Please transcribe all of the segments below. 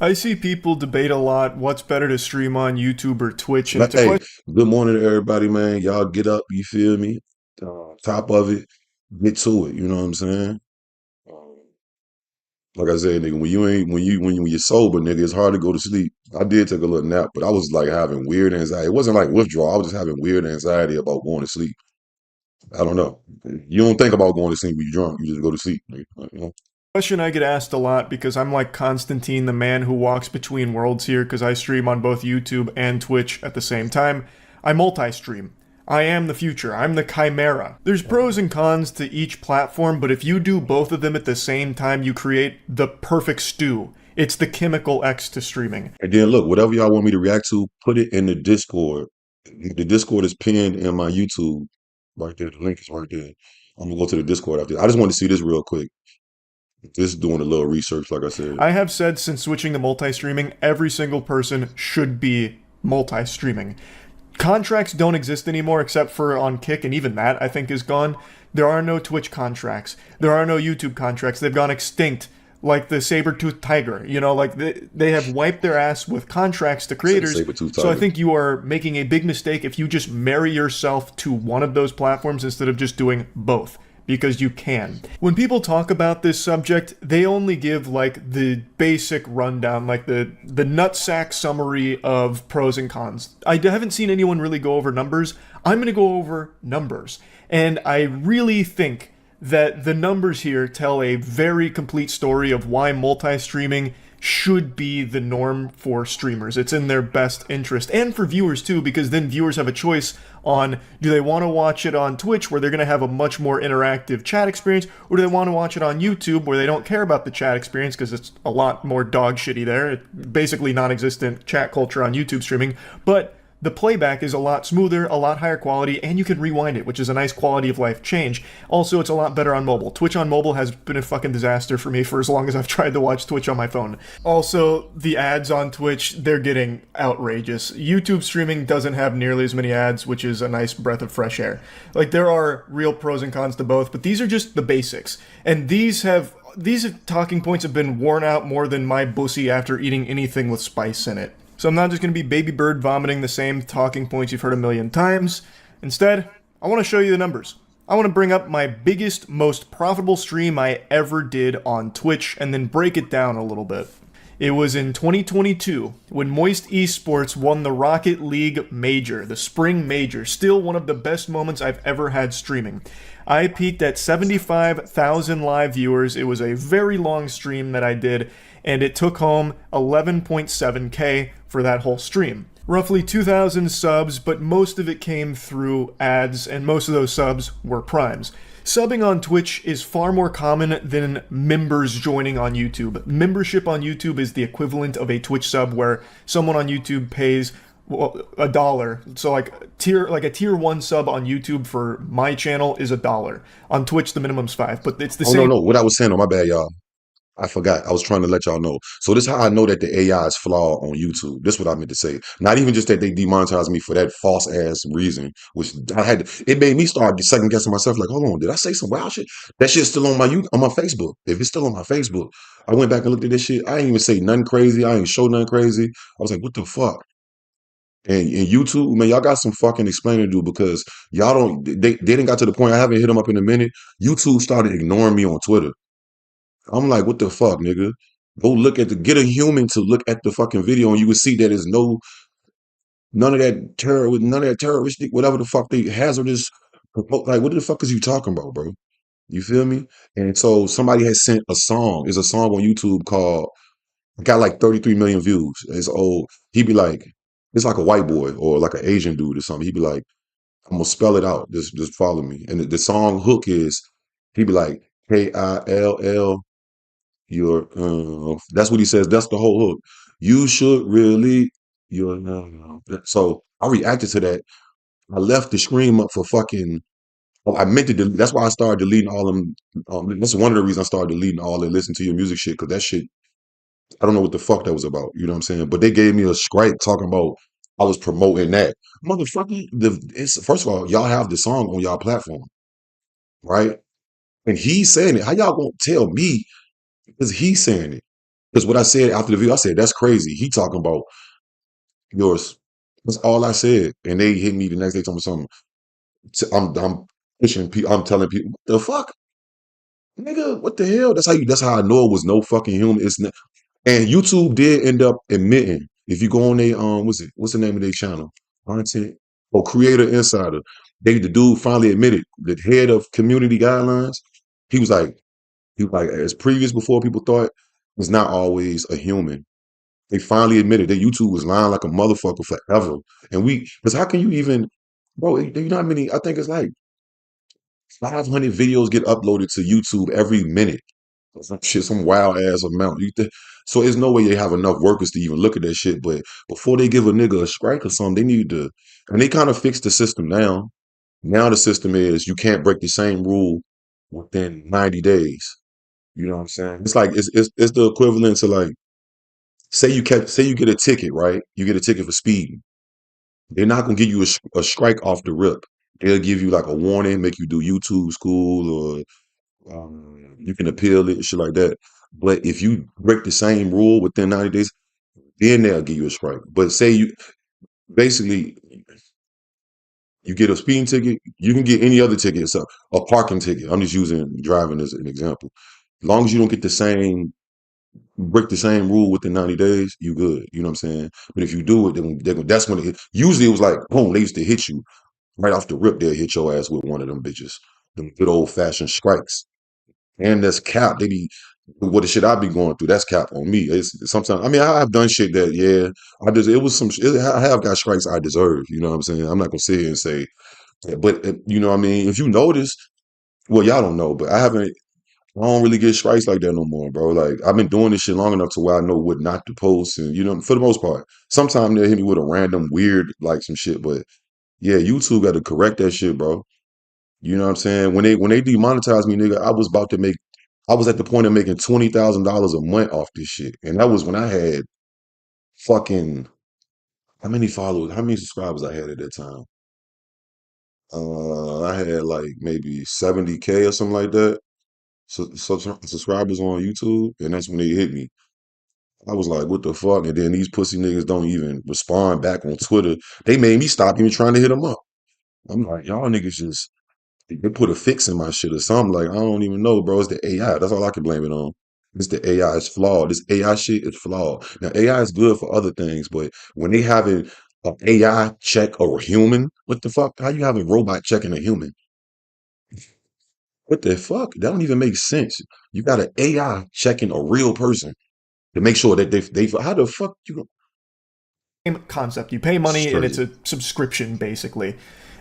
I see people debate a lot what's better to stream on YouTube or Twitch, and it's a Hey, question. good morning to everybody, man. Y'all get up, you feel me? Top of it, get to it. You know what I'm saying? Um, like I said, nigga, when you ain't when you're sober, nigga, it's hard to go to sleep. I did take a little nap, but I was like having weird anxiety. It wasn't like withdrawal. I was just having weird anxiety about going to sleep. I don't know. You don't think about going to sleep when you're drunk. You just go to sleep. Nigga, you know? Question I get asked a lot because I'm like Constantine, the man who walks between worlds here, because I stream on both YouTube and Twitch at the same time. I multi stream. I am the future. I'm the chimera. There's pros and cons to each platform, but if you do both of them at the same time, you create the perfect stew. It's the chemical X to streaming. And then look, whatever y'all want me to react to, put it in the Discord. The Discord is pinned in my YouTube right there. The link is right there. I'm gonna go to the Discord after. I just want to see this real quick. Just doing a little research, like I said. I have said since switching to multi streaming, every single person should be multi streaming. Contracts don't exist anymore except for on Kick, and even that I think is gone. There are no Twitch contracts. There are no YouTube contracts. They've gone extinct, like the saber-toothed tiger. Like they have wiped their ass with contracts to Say creators. saber tooth So I tiger. think you are making a big mistake if you just marry yourself to one of those platforms instead of just doing both, because you can. When people talk about this subject, they only give like the basic rundown, like the nutsack summary of pros and cons. I haven't seen anyone really go over numbers. I'm going to go over numbers. And I really think that the numbers here tell a very complete story of why multi-streaming should be the norm for streamers. It's in their best interest and for viewers too, because then viewers have a choice on, do they want to watch it on Twitch where they're going to have a much more interactive chat experience, or do they want to watch it on YouTube where they don't care about the chat experience because it's a lot more dog shitty there. It's basically non-existent chat culture on YouTube streaming, but the playback is a lot smoother, a lot higher quality, and you can rewind it, which is a nice quality of life change. Also, it's a lot better on mobile. Twitch on mobile has been a fucking disaster for me for as long as I've tried to watch Twitch on my phone. Also, the ads on Twitch, they're getting outrageous. YouTube streaming doesn't have nearly as many ads, which is a nice breath of fresh air. Like, there are real pros and cons to both, but these are just the basics. And these talking points have been worn out more than my bussy after eating anything with spice in it. So I'm not just going to be Baby Bird vomiting the same talking points you've heard a million times. Instead, I want to show you the numbers. I want to bring up my biggest, most profitable stream I ever did on Twitch and then break it down a little bit. It was in 2022 when Moist Esports won the Rocket League Major, the Spring Major, still one of the best moments I've ever had streaming. I peaked at 75,000 live viewers. It was a very long stream that I did, and it took home 11.7K for that whole stream. Roughly 2,000 subs, but most of it came through ads, and most of those subs were primes. Subbing on Twitch is far more common than members joining on YouTube. Membership on YouTube is the equivalent of a Twitch sub where someone on YouTube pays $1. So like a tier 1 sub on YouTube for my channel is $1. On Twitch the minimum's 5, but it's the Oh no, same. no. What I was saying, on my bad, y'all. I forgot. I was trying to let y'all know. So this is how I know that the AI is flawed on YouTube. This is what I meant to say. Not even just that they demonetized me for that false ass reason, which I had. It made me start second guessing myself. Like, hold on, did I say some wild shit? That shit's still on on my Facebook. If it's still on my Facebook, I went back and looked at this shit. I ain't even say nothing crazy. I ain't show nothing crazy. I was like, what the fuck? And YouTube, man, y'all got some fucking explaining to do because y'all don't. They didn't got to the point. I haven't hit them up in a minute. YouTube started ignoring me on Twitter. I'm like, what the fuck, nigga? Go look at get a human to look at the fucking video and you would see that there's none of that terroristic, whatever the fuck they hazardous, like, what the fuck is you talking about, bro? You feel me? And so somebody has sent a song. There's a song on YouTube called, got like 33 million views. It's old. He'd be like, it's like a white boy or like an Asian dude or something. He'd be like, I'm gonna spell it out. Just follow me. And the song hook is, he'd be like, Kill. That's what he says. That's the whole hook. You should really, you're no. So I reacted to that. I left the scream up for fucking. Oh, I meant to delete. That's why I started deleting all them. That's one of the reasons I started deleting all the listen to your music shit because that shit. I don't know what the fuck that was about. You know what I'm saying? But they gave me a strike talking about I was promoting that motherfucker. It's first of all, y'all have the song on y'all platform, right? And he's saying it. How y'all gonna tell me because he's saying it? Because what I said after the video, I said, that's crazy. He talking about yours. That's all I said. And they hit me the next day talking something. I'm pushing people, I'm telling people, what the fuck? Nigga, what the hell? That's how I know it was no fucking human. And YouTube did end up admitting, if you go on they what's the name of their channel? Content or Creator Insider. The dude finally admitted, the head of community guidelines, he was like, as previous before people thought, it's not always a human. They finally admitted that YouTube was lying like a motherfucker forever. Because how can you even, bro, you know how many, I think it's like 500 videos get uploaded to YouTube every minute. Some shit, some wild ass amount. So there's no way they have enough workers to even look at that shit. But before they give a nigga a strike or something, they need to, and they kind of fixed the system now. Now the system is you can't break the same rule within 90 days. You know what I'm saying? It's like it's the equivalent to like say you get a ticket, right? You get a ticket for speeding. They're not gonna give you a strike off the rip. They'll give you like a warning, make you do YouTube school, or you can appeal it, shit like that. But if you break the same rule within 90 days, then they'll give you a strike. But say you basically you get a speeding ticket, you can get any other ticket except a parking ticket. I'm just using driving as an example. As long as you don't get the same break the same rule within 90 days, you good. You know what I'm saying? But if you do it, that's when usually it was like, boom, they used to hit you right off the rip. They'll hit your ass with one of them bitches, them good old fashioned strikes. And that's cap. They be what the shit I be going through. That's cap on me. It's sometimes. I mean, I've done shit that I just it was some. I have got strikes I deserve. You know what I'm saying? I'm not gonna sit here and say, but you know what I mean. If you notice, well, y'all don't know, but I haven't. I don't really get strikes like that no more, bro. Like I've been doing this shit long enough to where I know what not to post, and you know, for the most part, sometimes they'll hit me with a random weird like some shit, but yeah, YouTube got to correct that shit, bro. You know what I'm saying? When they demonetized me, nigga, I was at the point of making $20,000 a month off this shit. And that was when I had fucking how many followers, how many subscribers I had at that time? I had like maybe 70K or something like that. Subscribers on YouTube, and that's when they hit me. I was like, what the fuck? And then these pussy niggas don't even respond back on Twitter. They made me stop even trying to hit them up. I'm like, y'all niggas just they put a fix in my shit or something. Like, I don't even know, bro. It's the AI. That's all I can blame it on. It's the AI. It's flawed. This AI shit is flawed. Now, AI is good for other things, but when they having an AI check a human, what the fuck? How you have a robot checking a human? What the fuck? That don't even make sense. You got an AI checking a real person to make sure that they how the fuck you Same concept. You pay money and it's straight? a subscription basically.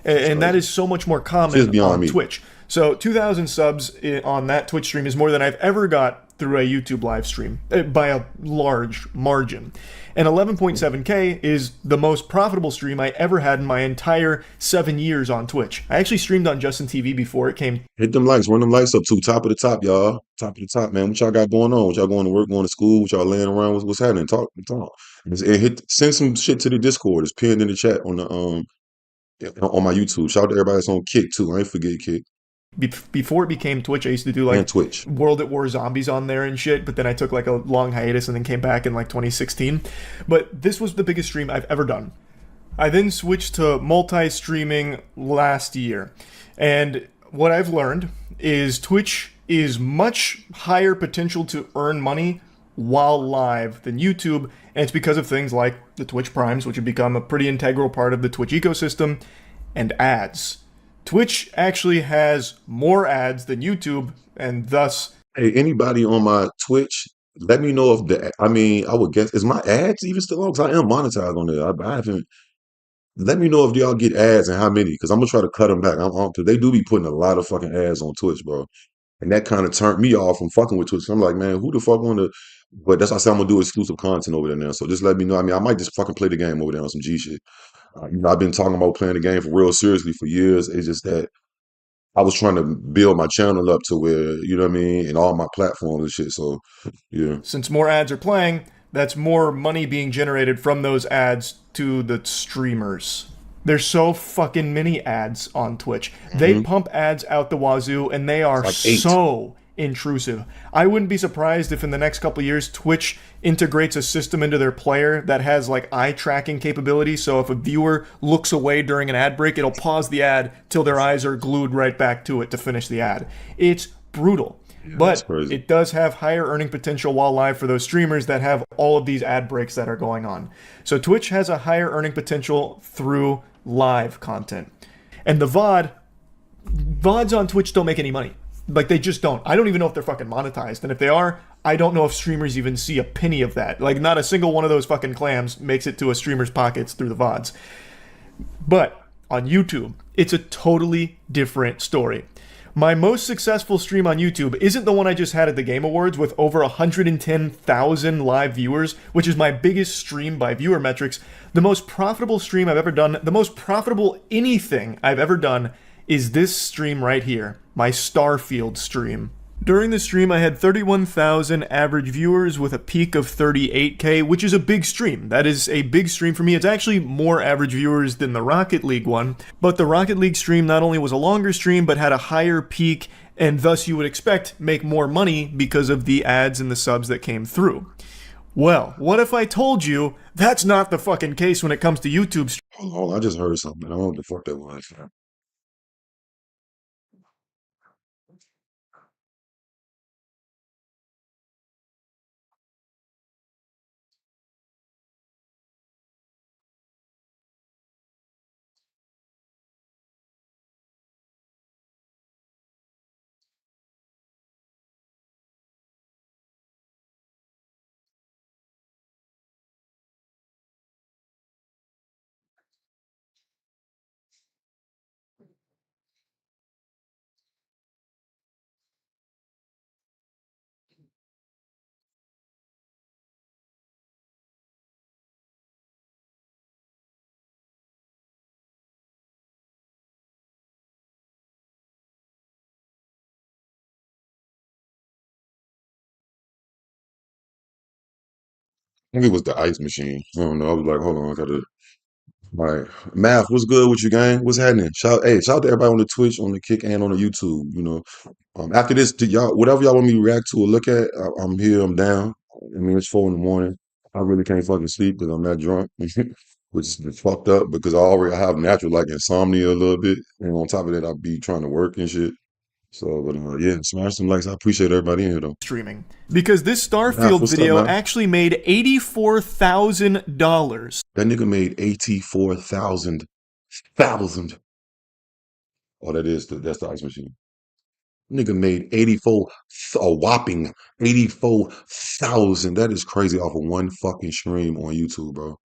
And that Straight. is so much more Just common beyond on me. Twitch. So 2,000 subs on that Twitch stream is more than I've ever got through a YouTube live stream by a large margin. And 11.7K is the most profitable stream I ever had in my entire 7 years on Twitch. I actually streamed on Justin TV before it came Hit them likes, run them likes up too. Top of the top, y'all. Top of the top, man. What y'all got going on? What y'all going to work, going to school? What y'all laying around? What's happening? Talk. And send some shit to the Discord. It's pinned in the chat on the on my YouTube. Shout out to everybody that's on Kick too. I ain't forget Kick before it became Twitch. I used to do and like Twitch. World at War Zombies on there and shit, but then I took like a long hiatus and then came back in like 2016. But this was the biggest stream I've ever done. I then switched to multi-streaming last year. And what I've learned is Twitch is much higher potential to earn money while live than YouTube, and it's because of things like the Twitch Primes, which have become a pretty integral part of the Twitch ecosystem, and ads. Twitch actually has more ads than YouTube, and thus Hey, anybody on my Twitch, let me know if I mean, I would guess, is my ads even still on? Because I am monetized on there. I haven't, let me know if y'all get ads and how many, because I'm going to try to cut them back. Cause they do be putting a lot of fucking ads on Twitch, bro. And that kind of turned me off from fucking with Twitch. I'm like, man, who the fuck want to, but that's why I said I'm going to do exclusive content over there now. So just let me know. I mean, I might just fucking play the game over there on some G shit. You know, I've been talking about playing the game for real seriously for years. It's just that I was trying to build my channel up to where, you know what I mean, and all my platforms and shit. So, yeah. since more ads are playing, that's more money being generated from those ads to the streamers. There's so fucking many ads on Twitch. They Hmm. pump ads out the wazoo, and they are Like eight. so intrusive. I wouldn't be surprised if in the next couple of years Twitch integrates a system into their player that has like eye tracking capability. So if a viewer looks away during an ad break, it'll pause the ad till their eyes are glued right back to it to finish the ad. It's brutal. Yeah, that's But crazy. it does have higher earning potential while live for those streamers that have all of these ad breaks that are going on. So Twitch has a higher earning potential through live content. And the VODs on Twitch don't make any money. Like they just don't. I don't even know if they're fucking monetized. And if they are, I don't know if streamers even see a penny of that. Like not a single one of those fucking clams makes it to a streamer's pockets through the VODs. But on YouTube, it's a totally different story. My most successful stream on YouTube isn't the one I just had at the Game Awards with over 110,000 live viewers, which is my biggest stream by viewer metrics. The most profitable stream I've ever done, the most profitable anything I've ever done is this stream right here, my Starfield stream. During the stream, I had 31,000 average viewers with a peak of 38K, which is a big stream. That is a big stream for me. It's actually more average viewers than the Rocket League one. But the Rocket League stream not only was a longer stream, but had a higher peak, and thus you would expect make more money because of the ads and the subs that came through. Well, what if I told you that's not the fucking case when it comes to YouTube Hold on, I just heard something. I don't know what the fuck that was. I think it was the ice machine. I don't know. I was like, hold on, I gotta. All right, Math, what's good with you, gang? What's happening? Shout out to everybody on the Twitch, on the Kick, and on the YouTube. After this, to y'all, whatever y'all want me to react to or look at, I'm here. I'm down. I mean, it's 4 in the morning. I really can't fucking sleep because I'm that drunk, which is fucked up because I have natural like insomnia a little bit, and on top of that, I'll be trying to work and shit. So, but yeah, smash some likes. I appreciate everybody in here though. streaming? Because this Math, Starfield what's up, video man? actually made $84,000. That nigga made 84,000. Oh, that's the ice machine. Nigga made 84, a whopping 84,000. That is crazy off of one fucking stream on YouTube, bro.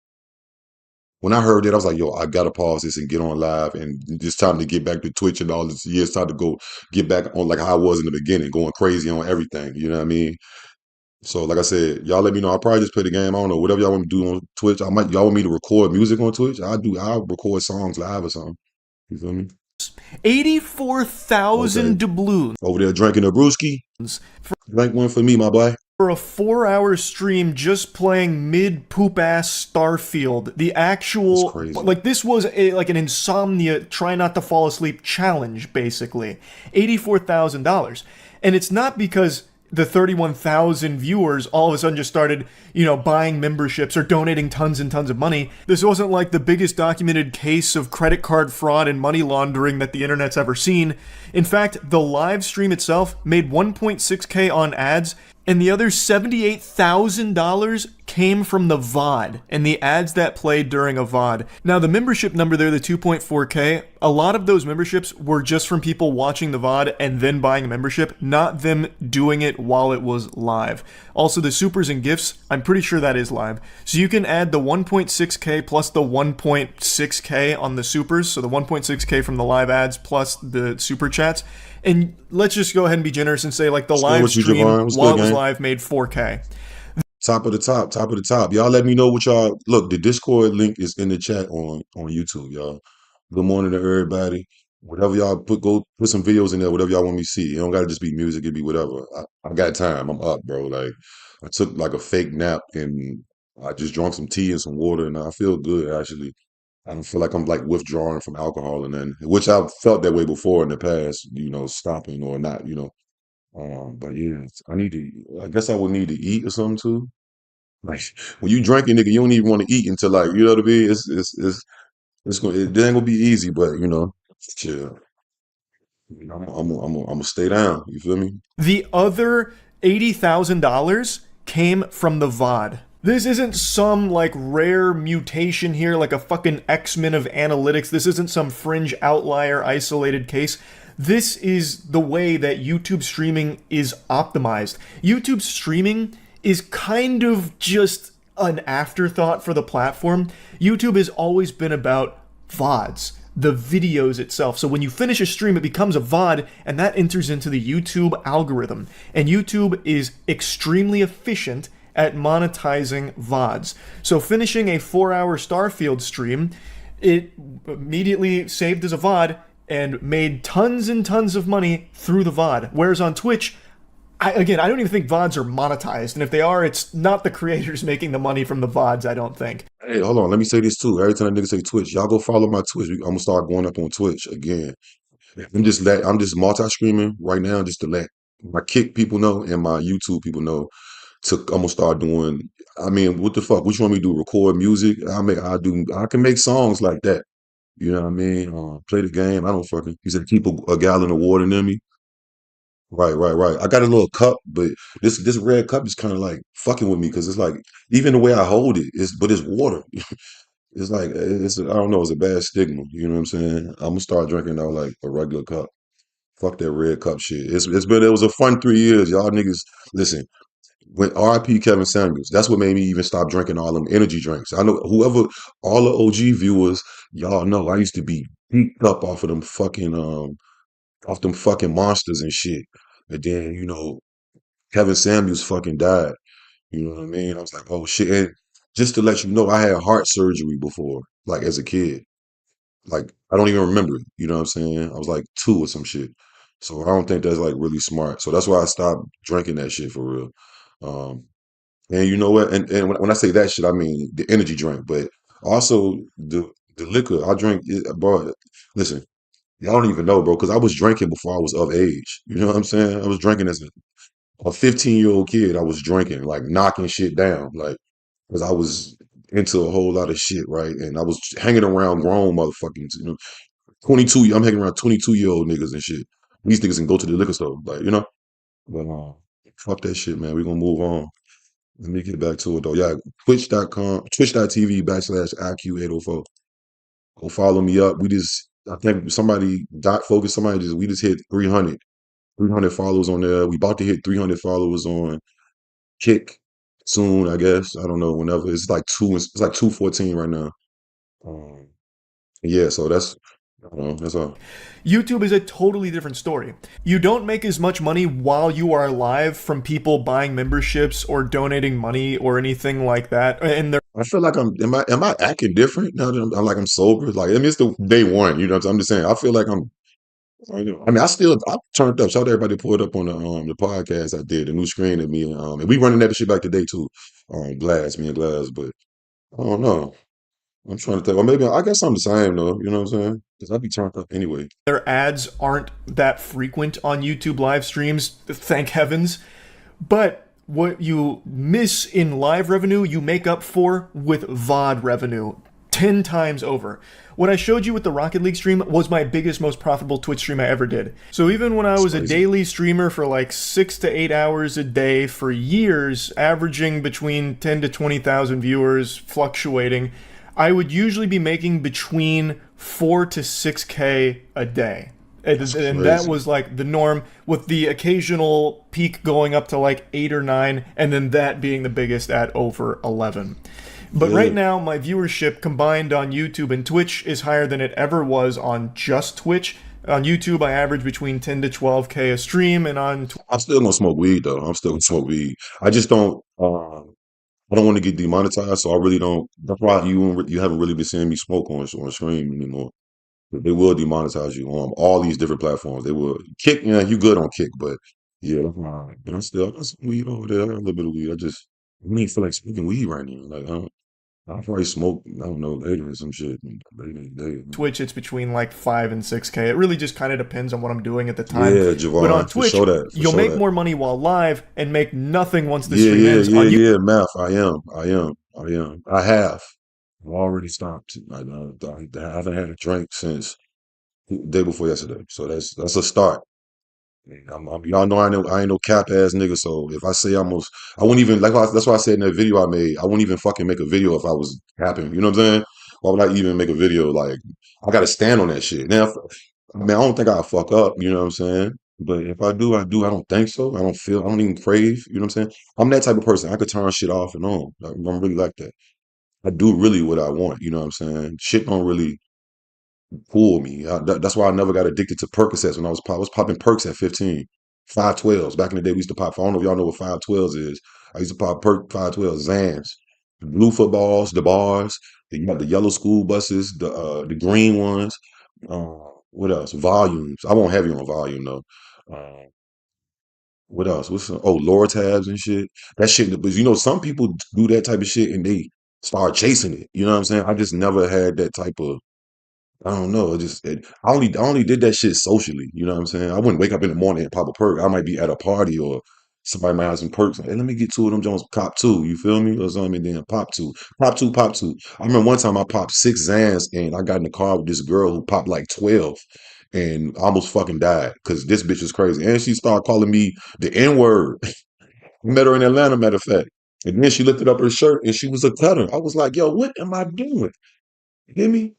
When I heard that, I was like, yo, I gotta pause this and get on live, and it's time to get back to Twitch and all this. Yeah, it's time to go get back on like how I was in the beginning, going crazy on everything. You know what I mean? So, like I said, y'all let me know. I'll probably just play the game. I don't know, whatever y'all want me to do on Twitch. Y'all want me to record music on Twitch? I'll record songs live or something. You feel me? Okay. 84,000 doubloons Over there drinking a brewski. Drink one for me, my boy. for a 4-hour stream just playing mid poop ass Starfield. The It's actual, crazy. like, this was like an insomnia, try not to fall asleep challenge, basically. $84,000. And it's not because the 31,000 viewers all of a sudden just started, buying memberships or donating tons and tons of money. This wasn't like the biggest documented case of credit card fraud and money laundering that the internet's ever seen. In fact, the live stream itself made 1.6K on ads, and the other $78,000 came from the VOD and the ads that played during a VOD. Now, the membership number there, the 2.4K, a lot of those memberships were just from people watching the VOD and then buying a membership, not them doing it while it was live. Also, the supers and gifts, I'm pretty sure that is live. So you can add the 1.6K plus the 1.6K on the supers, so the 1.6K from the live ads plus the super chats. And let's just go ahead and be generous and say, like, the What's good live with you, stream Javon? What's while good, it was gang? live made 4K. Top of the top, top of the top. Y'all let me know what y'all look. The Discord link is in the chat on YouTube, y'all. Good morning to everybody. Whatever y'all go put some videos in there, whatever y'all want me to see. It don't gotta just be music, it be whatever. I got time. I'm up, bro. Like I took like a fake nap and I just drank some tea and some water and I feel good actually. I don't feel like I'm like withdrawing from alcohol and then which I've felt that way before in the past, stopping or not, But yeah, I need to. I guess I would need to eat or something too. Like when you drinking, nigga, you don't even want to eat until like you know what I mean. It's gonna it ain't gonna be easy, but you know, shit, I'm gonna stay down. You feel me? The other $80,000 came from the VOD. This isn't some like rare mutation here, like a fucking X-Men of analytics. This isn't some fringe outlier isolated case. This is the way that YouTube streaming is optimized. YouTube streaming is kind of just an afterthought for the platform. YouTube has always been about VODs, the videos itself. So when you finish a stream, it becomes a VOD, and that enters into the YouTube algorithm. And YouTube is extremely efficient at monetizing VODs. So finishing a 4-hour Starfield stream, it immediately saved as a VOD and made tons and tons of money through the VOD. Whereas on Twitch, I don't even think VODs are monetized. And if they are, it's not the creators making the money from the VODs, I don't think. Hey, hold on. Let me say this too. Every time a nigga say Twitch, y'all go follow my Twitch. I'm gonna start going up on Twitch again. I'm just multi-streaming right now just to let my Kick people know and my YouTube people know. I'm gonna start doing. I mean, what the fuck? What you want me to do? Record music? I can make songs like that. You know what I mean? Play the game. I don't fucking. He said keep a gallon of water near me. Right, right, right. I got a little cup, but this red cup is kind of like fucking with me because it's like even the way I hold it is, but it's water. It's like I don't know. It's a bad stigma. You know what I'm saying? I'm gonna start drinking out like a regular cup. Fuck that red cup shit. It was a fun 3 years. Y'all niggas listen. When RIP Kevin Samuels, that's what made me even stop drinking all them energy drinks. I know whoever all the OG viewers, y'all know I used to be beat up off them fucking monsters and shit. And then, you know, Kevin Samuels fucking died. You know what I mean? I was like, oh shit. And just to let you know, I had heart surgery before, like as a kid. Like I don't even remember it. You know what I'm saying? I was like 2 or some shit. So I don't think that's like really smart. So that's why I stopped drinking that shit for real. Um, and you know what? And when I say that shit, I mean the energy drink, but also the liquor. I drink it, bro. Listen, y'all don't even know, bro, because I was drinking before I was of age. You know what I'm saying? I was drinking as a 15-year-old kid. I was drinking, like knocking shit down, like because I was into a whole lot of shit, right? And I was hanging around grown motherfucking, 22. I'm hanging around 22-year-old niggas and shit. These niggas can go to the liquor store, like But fuck that shit, man. We gonna move on. Let me get back to it though. Yeah, twitch.tv / IQ804. Go follow me up. I think we just hit 300 followers on there. We about to hit 300 followers on Kick soon, I guess. I don't know, whenever. It's like 214 right now. Um, yeah, so that's all. YouTube is a totally different story. You don't make as much money while you are live from people buying memberships or donating money or anything like that. And there I feel like am I acting different now that I'm like I'm sober? Like I mean it's the day one, you know what I'm just saying. I feel like I mean I turned up. Shout out everybody pulled up on the podcast I did, the new screen at me. And we running that shit back today too. Me and Glass, but I don't know. I'm trying to think. Or maybe I guess I'm the same though, you know what I'm saying? Because I be turned up anyway. their ads aren't that frequent on YouTube live streams, thank heavens. But what you miss in live revenue, you make up for with VOD revenue 10 times over. What I showed you with the Rocket League stream was my biggest, most profitable Twitch stream I ever did. So even when I It's was a crazy. daily streamer for like 6 to 8 hours a day for years, averaging between 10 to 20,000 viewers, fluctuating, I would usually be making between 4 to 6K a day. That's And that crazy. was like the norm, with the occasional peak going up to like 8 or 9, and then that being the biggest at over 11. But right Yeah. now, my viewership combined on YouTube and Twitch is higher than it ever was on just Twitch. On YouTube, I average between 10 to 12K a stream, and on I'm still gonna smoke weed though. I'm still gonna smoke weed. I just don't. I don't want to get demonetized, so I really don't. That's why you haven't really been seeing me smoke on stream anymore. They will demonetize you on all these different platforms. They will kick. Yeah, you good on kick, but yeah, that's why. But I got some weed over there. I got a little bit of weed. I just really feel like smoking weed right now. Like, I don't. I'll probably smoke, I don't know, later or some shit. Later in the day. Twitch, it's between like 5 and 6K. It really just kind of depends on what I'm doing at the time. Yeah, But on Javon, for Twitch, sure that, for you'll sure make that. more money while live and make nothing once the Yeah, stream yeah, ends. yeah, On YouTube, yeah, math. I am. I have. I've already stopped. I haven't had a drink since the day before yesterday. So that's a start. Y'all know I ain't no cap ass nigga. So if I say I wouldn't even that's why I said in that video I made. I wouldn't even fucking make a video if I was capping. You know what I'm saying? Why would I even make a video? Like I got to stand on that shit. Now, I mean, I don't think I'll fuck up. You know what I'm saying? But if I do, I do. I don't think so. I don't even crave. You know what I'm saying? I'm that type of person. I could turn shit off and on. I'm really like that. I do really what I want. You know what I'm saying? Shit don't really fool me. That's why I never got addicted to Percocets when I was popping Perks at 15. 512s. Back in the day, we used to pop. I don't know if y'all know what 512s is. I used to pop Perk 512s, Zans, the blue footballs, the bars. You got the yellow school buses, the green ones. Uh, what else? Volumes. I won't have you on volume though. Uh, what else? Lower tabs and shit. That shit. But some people do that type of shit and they start chasing it. You know what I'm saying? I just never had that type of. I don't know. I only did that shit socially. You know what I'm saying? I wouldn't wake up in the morning and pop a perk. I might be at a party or somebody might have some perks. Hey, let me get two of them Jones, cop two. You feel me? Or something, and then pop two, pop two, pop two. I remember one time I popped 6 Zans and I got in the car with this girl who popped like 12 and almost fucking died because this bitch is crazy. And she started calling me the N word. Met her in Atlanta, matter of fact. And then she lifted up her shirt and she was a cutter. I was like, yo, what am I doing? You hear me?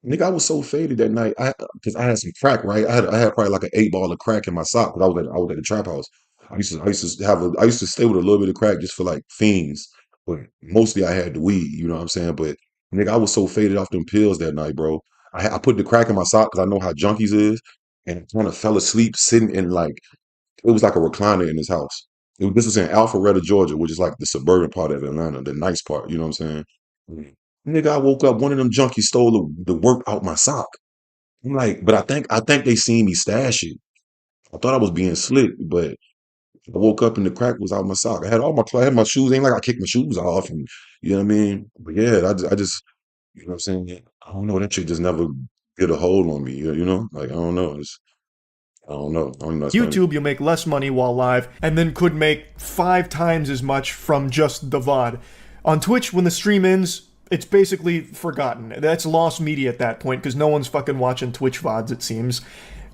Nigga, I was so faded that night. Because I had some crack, right? I had probably like an 8 ball of crack in my sock because I was at the trap house. I used to stay with a little bit of crack just for like fiends, but mostly I had the weed. You know what I'm saying? But nigga, I was so faded off them pills that night, bro. I put the crack in my sock because I know how junkies is, and I kind of fell asleep sitting in like it was like a recliner in his house. This was in Alpharetta, Georgia, which is like the suburban part of Atlanta, the nice part. You know what I'm saying? Mm. Nigga, I woke up. One of them junkies stole the work out my sock. I'm like, but I think they seen me stash it. I thought I was being slick, but I woke up and the crack was out my sock. I had my shoes. Ain't like I kicked my shoes off, and you know what I mean. But yeah, I just you know what I'm saying. Yeah, I don't know. That shit just never get a hold on me. You know, like I don't know. I don't know. I don't know. That's funny. YouTube, you'll make less money while live, and then could make 5 times as much from just the VOD. On Twitch, when the stream ends, it's basically forgotten. That's lost media at that point because no one's fucking watching Twitch VODs, it seems.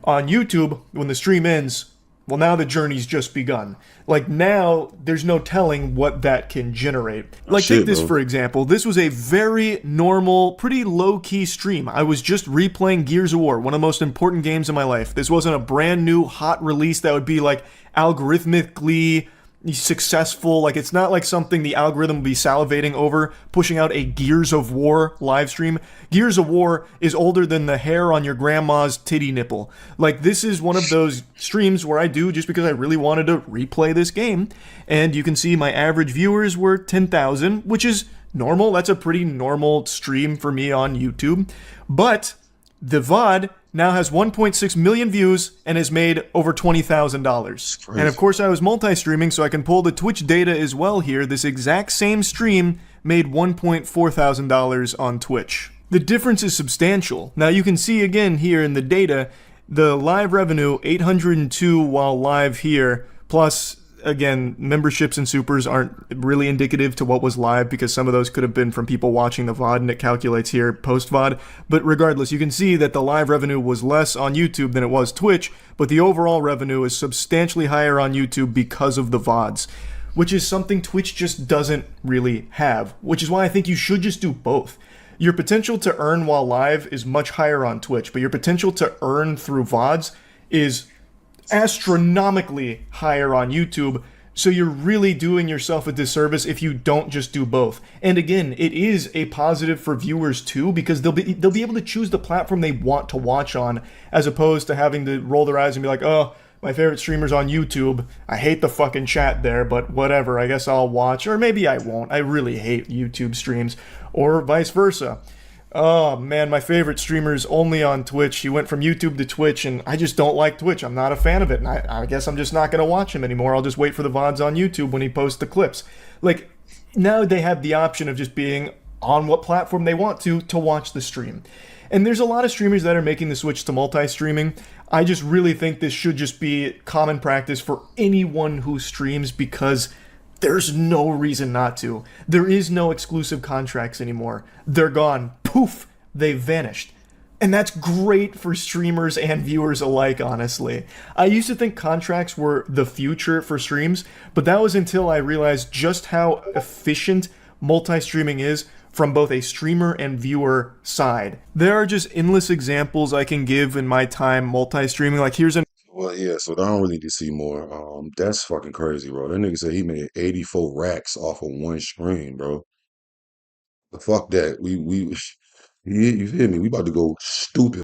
On YouTube, when the stream ends, well, now the journey's just begun. Like, now, there's no telling what that can generate. Like, take Shit, this bro. for example. This was a very normal, pretty low-key stream. I was just replaying Gears of War, one of the most important games in my life. This wasn't a brand new, hot release that would be, like, algorithmically successful. Like, it's not like something the algorithm will be salivating over, pushing out a Gears of War live stream. Gears of War is older than the hair on your grandma's titty nipple. Like, this is one of those streams where I do just because I really wanted to replay this game. And you can see my average viewers were 10,000, which is normal. That's a pretty normal stream for me on YouTube. But the VOD now has 1.6 million views and has made over $20,000. Crazy. And of course, I was multi-streaming, so I can pull the Twitch data as well here. This exact same stream made $1.4 thousand on Twitch. The difference is substantial. Now you can see again here in the data, the live revenue 802 while live here, plus again, memberships and supers aren't really indicative to what was live because some of those could have been from people watching the VOD and it calculates here post-VOD. But regardless, you can see that the live revenue was less on YouTube than it was Twitch, but the overall revenue is substantially higher on YouTube because of the VODs, which is something Twitch just doesn't really have, which is why I think you should just do both. Your potential to earn while live is much higher on Twitch, but your potential to earn through VODs is astronomically higher on YouTube, so you're really doing yourself a disservice if you don't just do both. And again, it is a positive for viewers too, because they'll be able to choose the platform they want to watch on, as opposed to having to roll their eyes and be like, oh, my favorite streamer's on YouTube. I hate the fucking chat there, but whatever, I guess I'll watch. Or maybe I won't. I really hate YouTube streams. Or vice versa. Oh man, my favorite streamer's only on Twitch. He went from YouTube to Twitch, and I just don't like Twitch. I'm not a fan of it, and I guess I'm just not going to watch him anymore. I'll just wait for the VODs on YouTube when he posts the clips. Like, now they have the option of just being on what platform they want to watch the stream. And there's a lot of streamers that are making the switch to multi-streaming. I just really think this should just be common practice for anyone who streams because there's no reason not to. There is no exclusive contracts anymore. They're gone. Poof, they've vanished. And that's great for streamers and viewers alike, honestly. I used to think contracts were the future for streams, but that was until I realized just how efficient multi streaming is from both a streamer and viewer side. There are just endless examples I can give in my time multi streaming. Like, here's an Well, yeah, so I don't really need to see more. That's fucking crazy, bro. That nigga said he made 84 racks off of one stream, bro. But fuck that. You feel me? We about to go stupid.